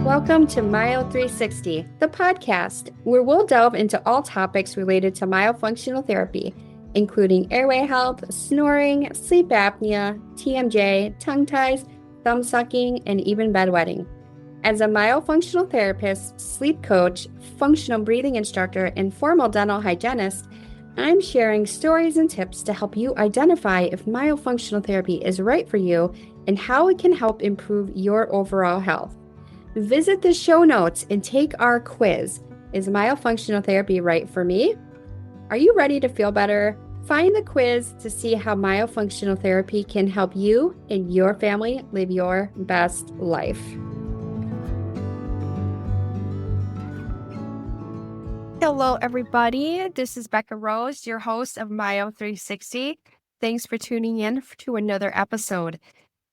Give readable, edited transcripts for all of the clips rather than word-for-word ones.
Welcome to Myo360, the podcast, where we'll delve into all topics related to myofunctional therapy, including airway health, snoring, sleep apnea, TMJ, tongue ties, thumb sucking, and even bedwetting. As a myofunctional therapist, sleep coach, functional breathing instructor, and formal dental hygienist, I'm sharing stories and tips to help you identify if myofunctional therapy is right for you and how it can help improve your overall health. Visit the show notes and take our quiz. Is myofunctional therapy right for me? Are you ready to feel better? Find the quiz to see how myofunctional therapy can help you and your family live your best life. Hello, everybody. This is Becca Rose, your host of Myo360. Thanks for tuning in to another episode.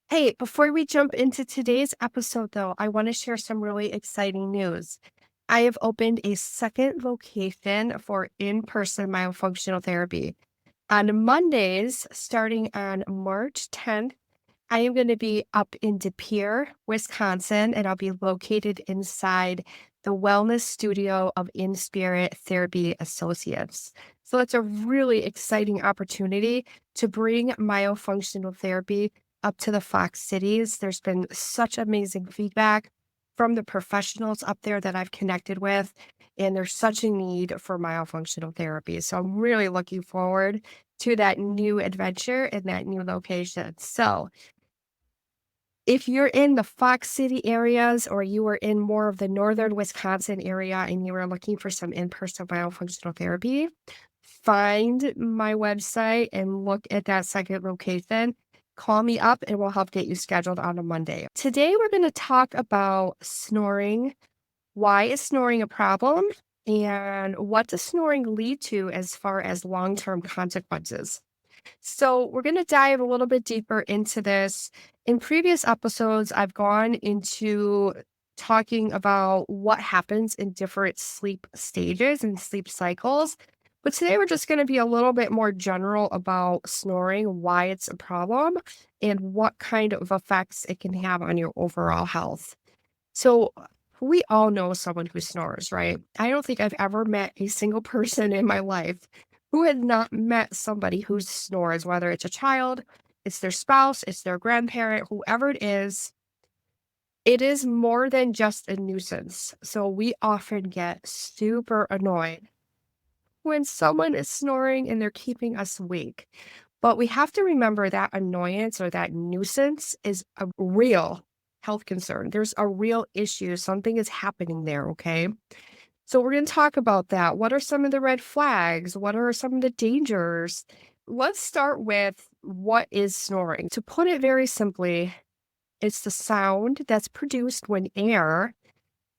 Hey, before we jump into today's episode, though, I want to share some really exciting news. I have opened a second location for in-person myofunctional therapy. On Mondays, starting on March 10th, I am going to be up in De Pere, Wisconsin, and I'll be located inside the Wellness Studio of In Spirit Therapy Associates. So it's a really exciting opportunity to bring myofunctional therapy up to the Fox cities. There's been such amazing feedback from the professionals up there that I've connected with, and there's such a need for myofunctional therapy. So I'm really looking forward to that new adventure and that new location. So if you're in the Fox City areas or you are in more of the northern Wisconsin area and you are looking for some in-person myofunctional therapy, find my website and look at that second location. Call me up and we'll help get you scheduled on a Monday. Today, we're going to talk about snoring. Why is snoring a problem? And what does snoring lead to as far as long-term consequences? So we're going to dive a little bit deeper into this. In previous episodes, I've gone into talking about what happens in different sleep stages and sleep cycles. But today we're just going to be a little bit more general about snoring, why it's a problem, and what kind of effects it can have on your overall health. So we all know someone who snores, right? I don't think I've ever met a single person in my life who had not met somebody who snores, whether it's a child, it's their spouse, it's their grandparent, whoever it is more than just a nuisance. So we often get super annoyed when someone is snoring and they're keeping us awake. But we have to remember that annoyance or that nuisance is a real health concern. There's a real issue. Something is happening there, okay? So we're going to talk about that. What are some of the red flags? What are some of the dangers? Let's start with what is snoring. To put it very simply, it's the sound that's produced when air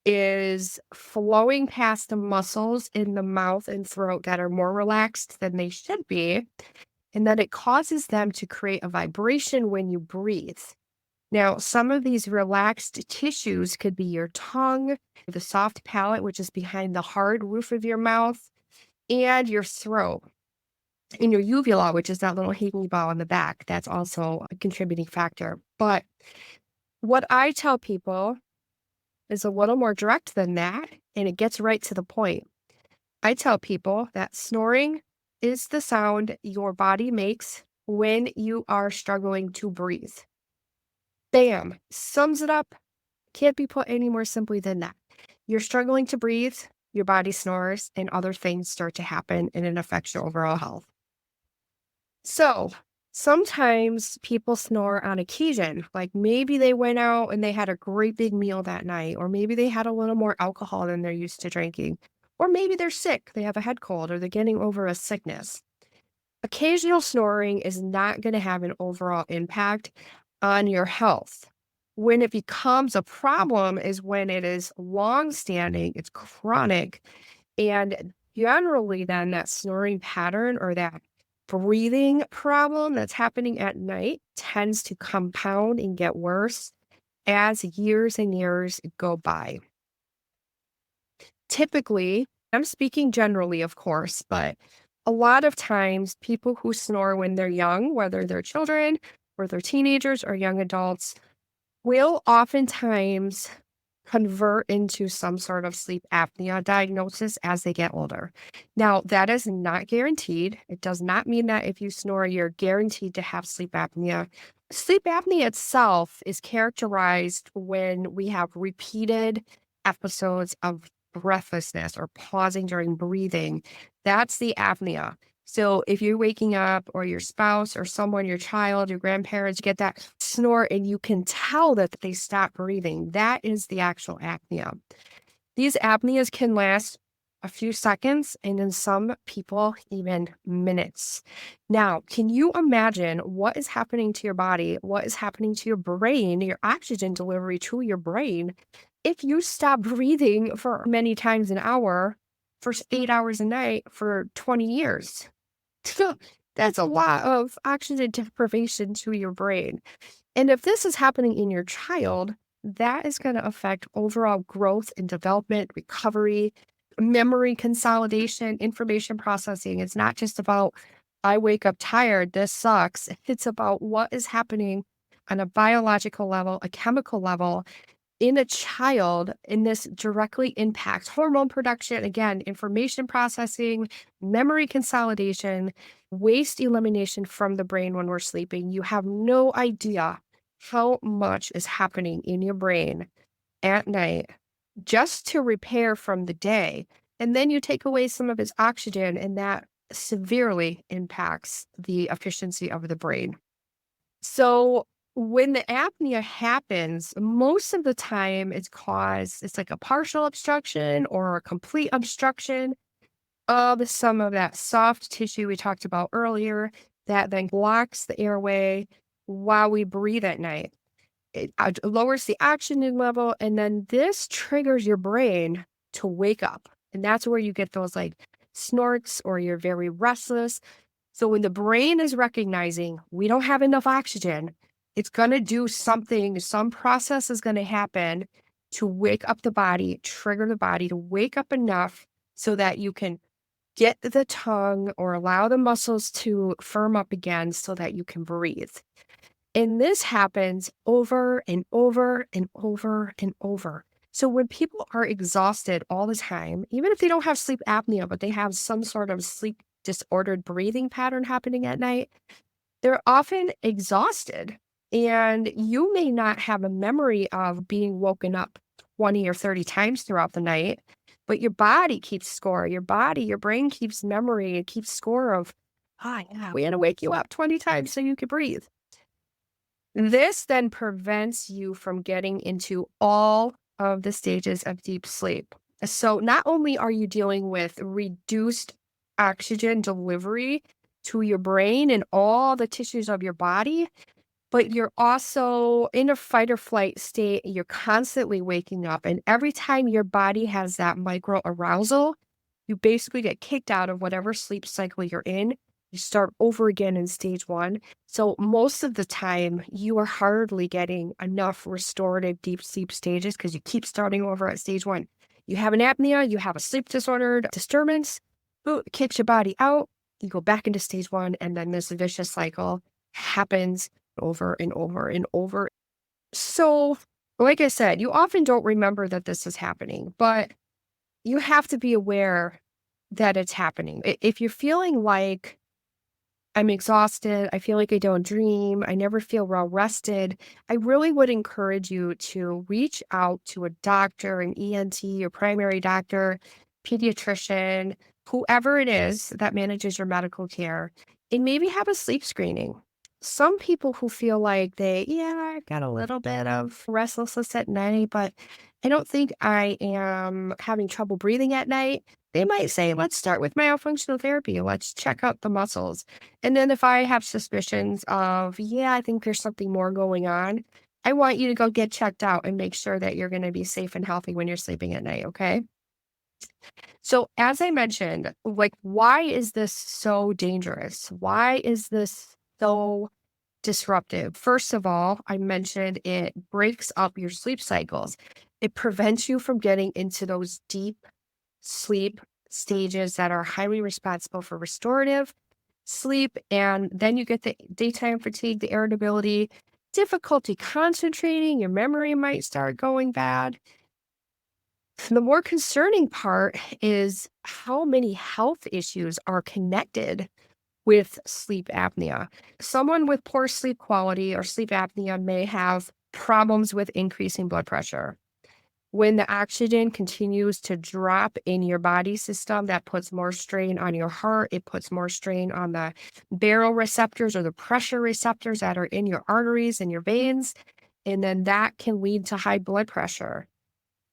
is flowing past the muscles in the mouth and throat that are more relaxed than they should be, and that it causes them to create a vibration when you breathe. Now, some of these relaxed tissues could be your tongue, the soft palate, which is behind the hard roof of your mouth, and your throat, and your uvula, which is that little hanging ball in the back. That's also a contributing factor. But what I tell people is a little more direct than that, and it gets right to the point. I tell people that snoring is the sound your body makes when you are struggling to breathe. Bam, sums it up. Can't be put any more simply than that. You're struggling to breathe, your body snores, and other things start to happen, and it affects your overall health. So sometimes people snore on occasion, like maybe they went out and they had a great big meal that night, or maybe they had a little more alcohol than they're used to drinking, or maybe they're sick, they have a head cold, or they're getting over a sickness. Occasional snoring is not going to have an overall impact on your health. When it becomes a problem is when it is long-standing, it's chronic, and generally then that snoring pattern or that breathing problem that's happening at night tends to compound and get worse as years and years go by. Typically, I'm speaking generally, of course, but a lot of times people who snore when they're young, whether they're children or they're teenagers or young adults, will oftentimes convert into some sort of sleep apnea diagnosis as they get older. Now, that is not guaranteed. It does not mean that if you snore, you're guaranteed to have sleep apnea. Sleep apnea itself is characterized when we have repeated episodes of breathlessness or pausing during breathing. That's the apnea. So if you're waking up or your spouse or someone, your child, your grandparents get that snore and you can tell that they stop breathing, that is the actual apnea. These apneas can last a few seconds and in some people, even minutes. Now, can you imagine what is happening to your body, what is happening to your brain, your oxygen delivery to your brain, if you stop breathing for many times an hour, for 8 hours a night for 20 years? That's a lot of oxygen deprivation to your brain. And if this is happening in your child, that is going to affect overall growth and development, recovery, memory consolidation, information processing. It's not just about, I wake up tired, this sucks. It's about what is happening on a biological level, a chemical level in a child, and this directly impacts hormone production, again, information processing, memory consolidation, waste elimination from the brain when we're sleeping. You have no idea how much is happening in your brain at night just to repair from the day. And then you take away some of its oxygen, and that severely impacts the efficiency of the brain. So when the apnea happens, most of the time it's like a partial obstruction or a complete obstruction of some of that soft tissue we talked about earlier that then blocks the airway while we breathe at night. It lowers the oxygen level, and then this triggers your brain to wake up. And that's where you get those like snorts or you're very restless. So when the brain is recognizing we don't have enough oxygen, it's going to do something, some process is going to happen to wake up the body, trigger the body to wake up enough so that you can get the tongue or allow the muscles to firm up again so that you can breathe. And this happens over and over and over and over. So when people are exhausted all the time, even if they don't have sleep apnea, but they have some sort of sleep disordered breathing pattern happening at night, they're often exhausted. And you may not have a memory of being woken up 20 or 30 times throughout the night, but your body keeps score. Your body, your brain keeps memory and keeps score of, oh, yeah, we had to wake you up 20 times so you could breathe. This then prevents you from getting into all of the stages of deep sleep. So not only are you dealing with reduced oxygen delivery to your brain and all the tissues of your body, but you're also in a fight or flight state. You're constantly waking up. And every time your body has that micro arousal, you basically get kicked out of whatever sleep cycle you're in. You start over again in stage one. So most of the time, you are hardly getting enough restorative deep sleep stages because you keep starting over at stage one. You have an apnea, you have a sleep disordered disturbance, kicks your body out, you go back into stage one, and then this vicious cycle happens over and over and over. So, like I said, you often don't remember that this is happening, but you have to be aware that it's happening. If you're feeling like I'm exhausted, I feel like I don't dream, I never feel well rested, I really would encourage you to reach out to a doctor, an ENT, your primary doctor, pediatrician, whoever it is that manages your medical care, and maybe have a sleep screening. Some people who feel like I got a little bit of restlessness at night, but I don't think I am having trouble breathing at night. They might say, let's start with myofunctional therapy. Let's check out the muscles. And then if I have suspicions of, I think there's something more going on, I want you to go get checked out and make sure that you're going to be safe and healthy when you're sleeping at night. Okay. So as I mentioned, like, why is this so dangerous? Why is this so disruptive? First of all, I mentioned it breaks up your sleep cycles. It prevents you from getting into those deep sleep stages that are highly responsible for restorative sleep. And then you get the daytime fatigue, the irritability, difficulty concentrating, your memory might start going bad. The more concerning part is how many health issues are connected with sleep apnea. Someone with poor sleep quality or sleep apnea may have problems with increasing blood pressure. When the oxygen continues to drop in your body system, that puts more strain on your heart. It puts more strain on the baroreceptors or the pressure receptors that are in your arteries and your veins. And then that can lead to high blood pressure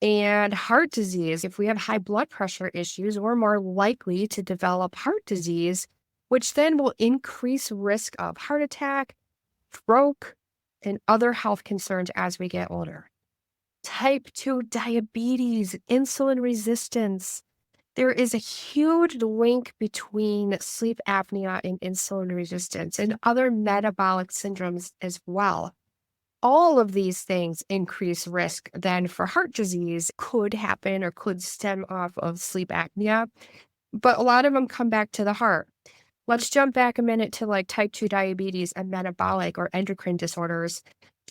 and heart disease. If we have high blood pressure issues, we're more likely to develop heart disease, which then will increase risk of heart attack, stroke, and other health concerns as we get older. Type 2 diabetes, insulin resistance. There is a huge link between sleep apnea and insulin resistance and other metabolic syndromes as well. All of these things increase risk then for heart disease could happen or could stem off of sleep apnea, but a lot of them come back to the heart. Let's jump back a minute to like type 2 diabetes and metabolic or endocrine disorders.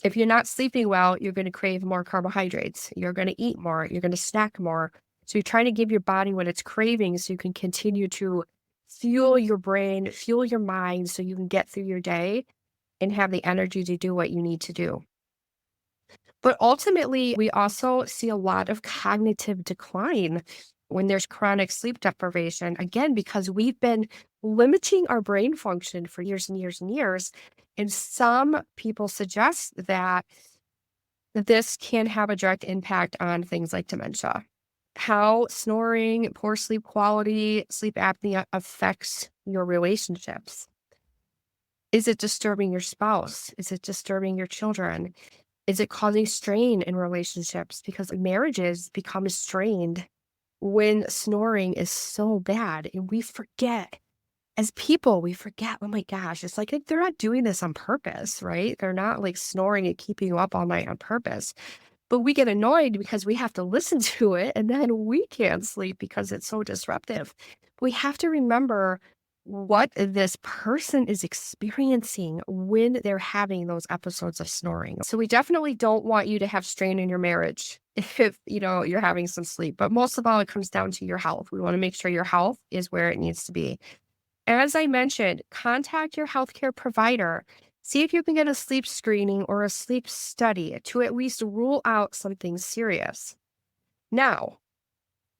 If you're not sleeping well, you're going to crave more carbohydrates. You're going to eat more. You're going to snack more. So you're trying to give your body what it's craving so you can continue to fuel your brain, fuel your mind so you can get through your day and have the energy to do what you need to do. But ultimately, we also see a lot of cognitive decline when there's chronic sleep deprivation, again, because we've been limiting our brain function for years and years and years. And some people suggest that this can have a direct impact on things like dementia. How snoring, poor sleep quality, sleep apnea affects your relationships. Is it disturbing your spouse? Is it disturbing your children? Is it causing strain in relationships? Because marriages become strained when snoring is so bad. And we forget, as people, we forget, oh my gosh, it's like they're not doing this on purpose, right? They're not like snoring and keeping you up all night on purpose. But we get annoyed because we have to listen to it and then we can't sleep because it's so disruptive. We have to remember what this person is experiencing when they're having those episodes of snoring. So we definitely don't want you to have strain in your marriage if, you're having some sleep, but most of all it comes down to your health. We want to make sure your health is where it needs to be. As I mentioned, contact your healthcare provider. See if you can get a sleep screening or a sleep study to at least rule out something serious. Now,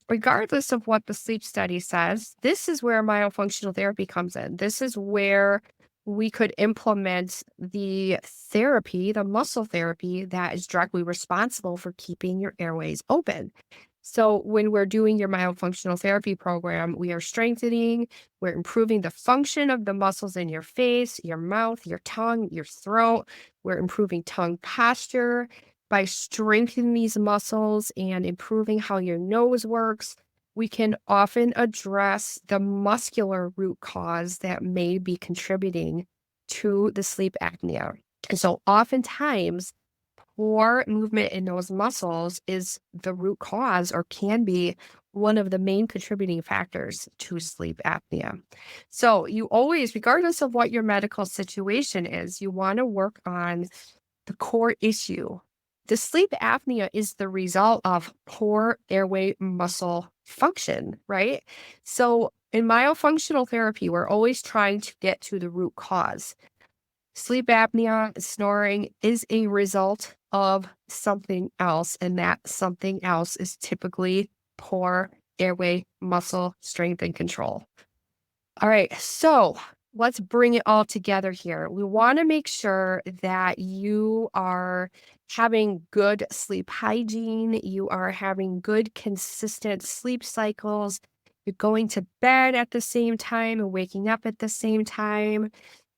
regardless of what the sleep study says, this is where myofunctional therapy comes in. This is where we could implement the therapy, the muscle therapy that is directly responsible for keeping your airways open. So when we're doing your myofunctional therapy program, we are strengthening, we're improving the function of the muscles in your face, your mouth, your tongue, your throat. We're improving tongue posture by strengthening these muscles and improving how your nose works. We can often address the muscular root cause that may be contributing to the sleep apnea. And so oftentimes poor movement in those muscles is the root cause or can be one of the main contributing factors to sleep apnea. So you always, regardless of what your medical situation is, you want to work on the core issue. The sleep apnea is the result of poor airway muscle function, right? So in myofunctional therapy, we're always trying to get to the root cause. Sleep apnea, snoring is a result of something else, and that something else is typically poor airway muscle strength and control. All right, so let's bring it all together here. We want to make sure that you are having good sleep hygiene, you are having good, consistent sleep cycles, you're going to bed at the same time and waking up at the same time,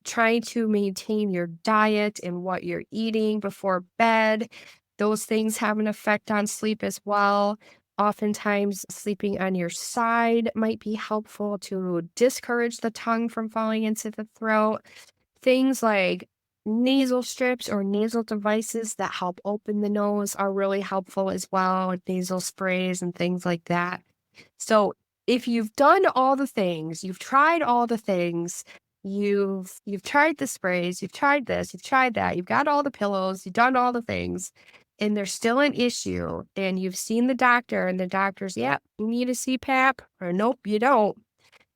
trying to maintain your diet and what you're eating before bed. Those things have an effect on sleep as well. Oftentimes, sleeping on your side might be helpful to discourage the tongue from falling into the throat. Things like nasal strips or nasal devices that help open the nose are really helpful as well, nasal sprays and things like that. So, if you've done all the things, you've tried all the things, You've tried the sprays, you've tried this, you've tried that, you've got all the pillows, you've done all the things, and there's still an issue, and you've seen the doctor, and the doctor's, "Yep, you need a CPAP," or, "Nope, you don't."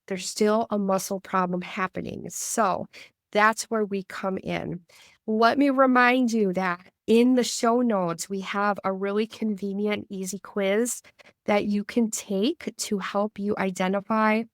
There's still a muscle problem happening. So that's where we come in. Let me remind you that in the show notes, we have a really convenient, easy quiz that you can take to help you identify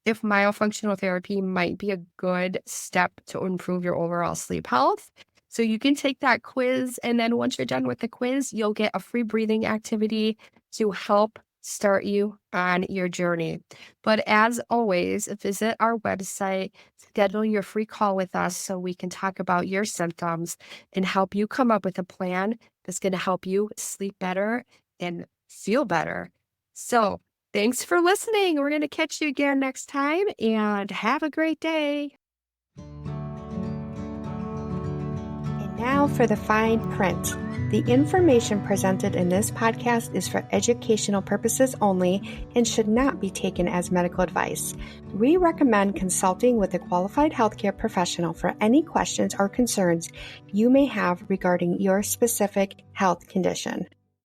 if myofunctional therapy might be a good step to improve your overall sleep health. So you can take that quiz, and then once you're done with the quiz, you'll get a free breathing activity to help start you on your journey. But as always, visit our website, schedule your free call with us so we can talk about your symptoms and help you come up with a plan that's going to help you sleep better and feel better. So, thanks for listening. We're going to catch you again next time, and have a great day. And now for the fine print. The information presented in this podcast is for educational purposes only and should not be taken as medical advice. We recommend consulting with a qualified healthcare professional for any questions or concerns you may have regarding your specific health condition.